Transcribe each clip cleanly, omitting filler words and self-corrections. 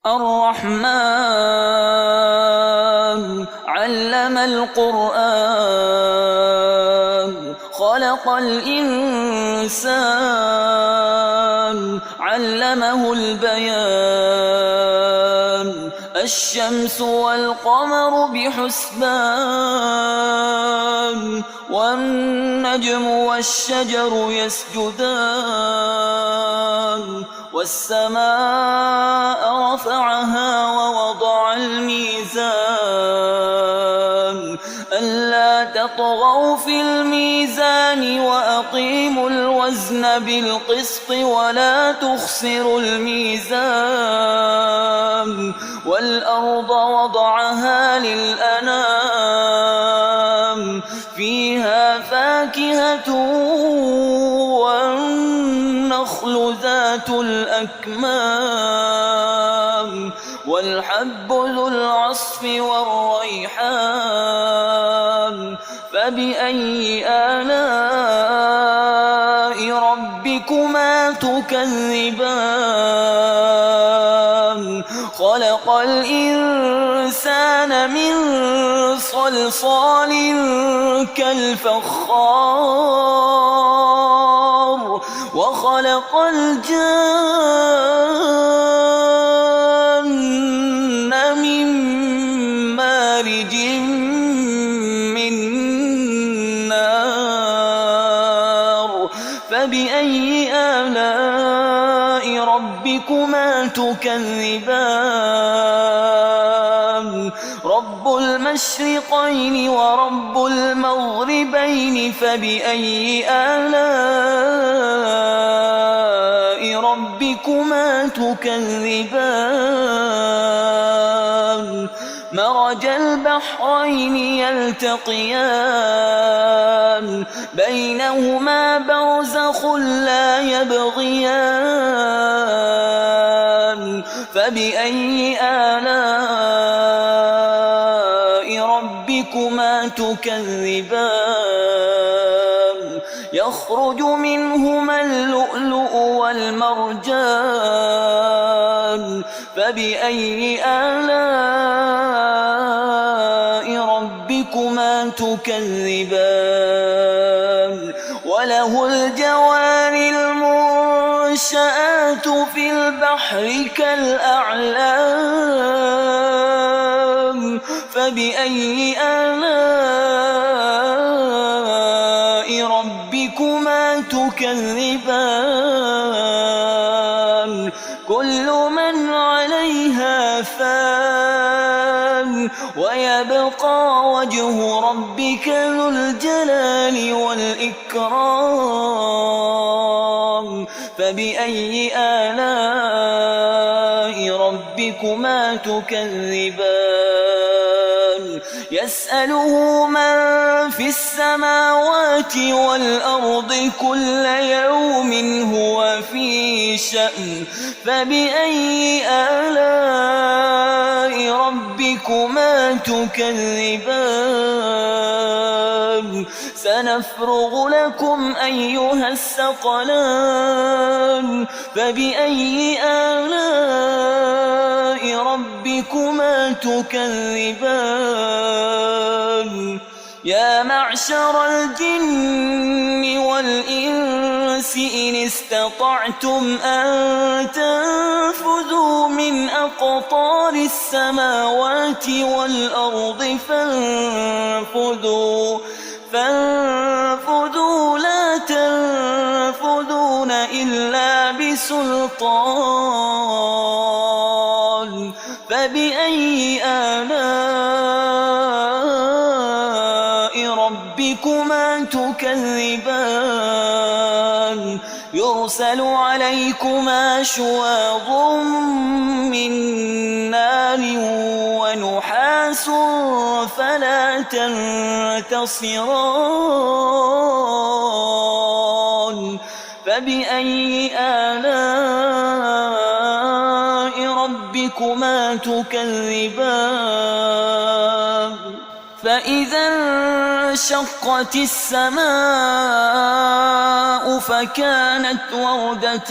الرحمن علم القرآن خلق الإنسان علمه البيان الشمس والقمر بحسبان والنجم والشجر يسجدان والسماء رفعها ووضع الميزان ألا تطغوا في الميزان وأقيموا الوزن بالقسط ولا تخسروا الميزان والأرض وضعها للأنام فيها فاكهة والنخل ذات الأكمام والحب ذو العصف والريحان فبأي آلاء ربكما تكذبان خلق الإنسان من صلصال كالفخار وخلق الجن من مارج من نار فبأي آلاء ربكما تكذبان رب المشرقين ورب المغربين فبأي آلاء ربكما تكذبان مرج البحرين يلتقيان بينهما برزخ لا يبغيان فبأي آلاء ربكما تكذبان يخرج منهما اللؤلؤ والمرجان فبأي آلاء ربكما تكذبان وله الجوار المنشآت في البحر كالأعلام فبأي آلاء ربكما تكذبان كل من عليها فان ويبقى وجه ربك ذو الجلال والإكرام فبأي آلاء ربكما تكذبان يسأله من في السماوات والأرض كل يوم هو في شأن فبأي آلاء ربكما تكذبان سنفرغ لكم أيها الثقلان فبأي آلاء ربكما تكذبان يا معشر الجن والإنس إن استطعتم أن تنفذوا من أقطار السماوات والأرض فانفذوا لا تنفذون إلا بسلطان فبأي آلاء ربكما تكذبان يرسل عليكما شواظ من نار ونحاس فلا تنتصران فبأي آلاء ربكما تكذبان فإذا انشقت السماء فكانت وردة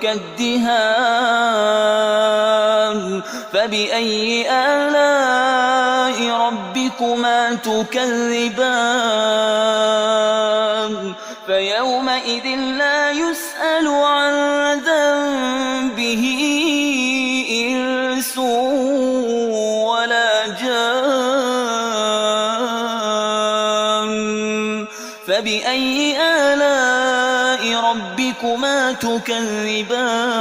كالدهان فبأي آلاء ربكما تكذبان فيومئذ لا يسأل عن ذنبه إنس ولا جان فبأي آلاء ربكما تكذبان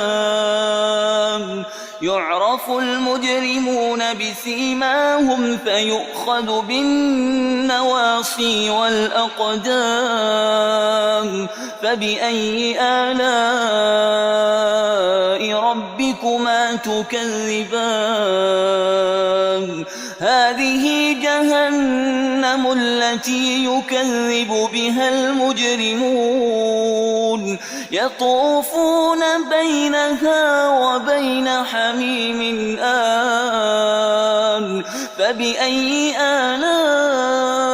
يعرف المجرمون بسيماهم فيؤخذ بالنواصي والأقدام فبأي آلاء ربكما تكذبان هذه جهنم التي يكذب بها المجرمون يطوفون بينها وبين حميم آن فبأي آلاء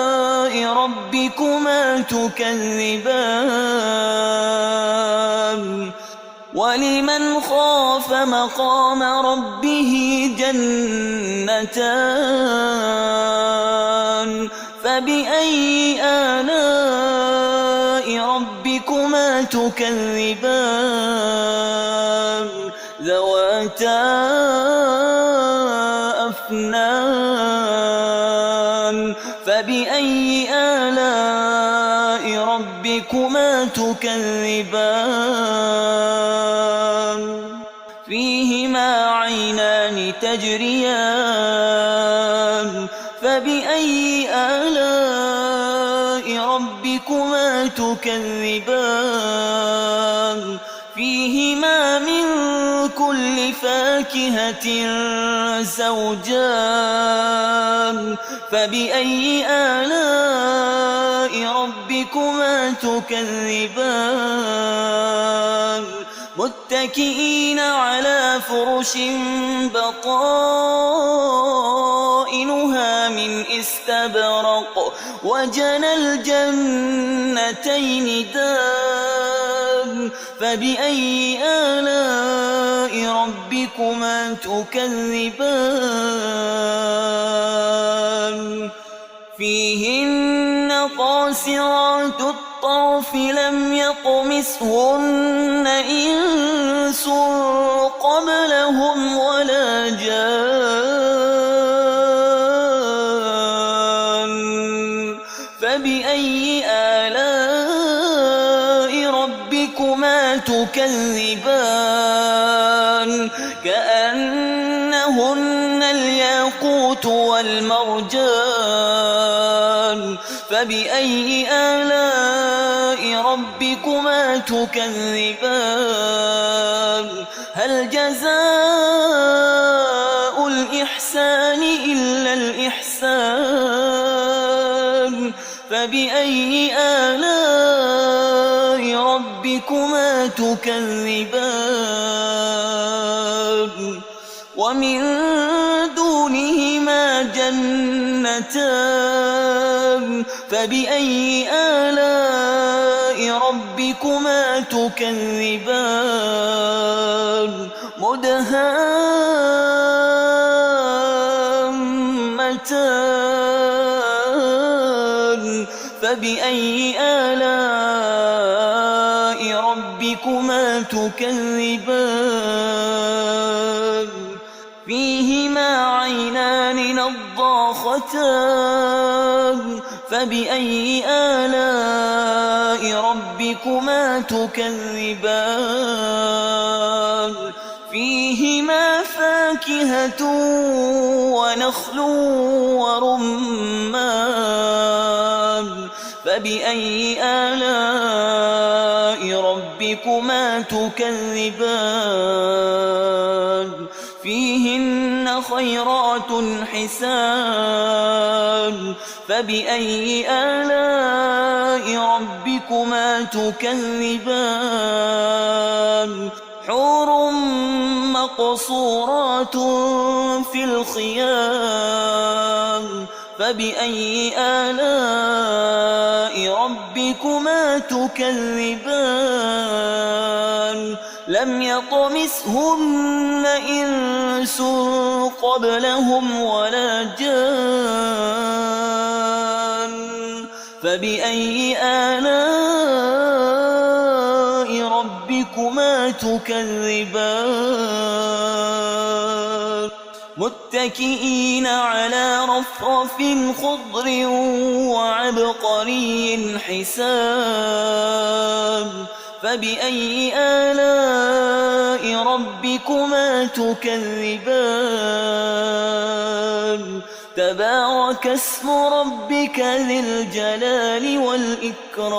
ربكما تكذبان ولمن خاف مقام ربه جنتان فبأي آلاء ربكما تكذبان ذواتا أفنان فبأي آلاء ربكما تكذبان فيهما عينان تجريان فبأي آلاء ربكما تكذبان فيهما من كل فاكهة زوجان فبأي آلاء ربكما تكذبان متكئين على فرش بطائنها من استبرق وجنى الجنتين دان فبأي آلاء ربكما تكذبان فيهن قاصرات الطرف لم يطمثهن إنس قبلهم ولا جان فبأي آلاء ربكما تكذبان كأنهن الياقوت والمرجان فبأي آلاء ربكما تكذبان هل جزاء الإحسان إلا الإحسان فبأي آلاء ربكما تكذبان ومن دونهما جنتان فبأي آلاء ربكما تكذبان مدهامتان فبأي آلاء ربكما تكذبان فيهما عينان نضاختان فبأي آلاء ربكما تكذبان فيهما فاكهة ونخل ورمان فبأي آلاء ربكما تكذبان فيهن خيرات حسان فبأي آلاء ربكما تكذبان حور مقصورات في الخيام فبأي آلاء ربكما تكذبان لم يطمثهن إنس إنس قبلهم ولا جان فبأي آلاء ربكما تكذبان متكئين على رفرف خضر وعبقري حسان فبأي آلاء ربكما تكذبان تبارك اسم ربك ذي الجلال والإكرام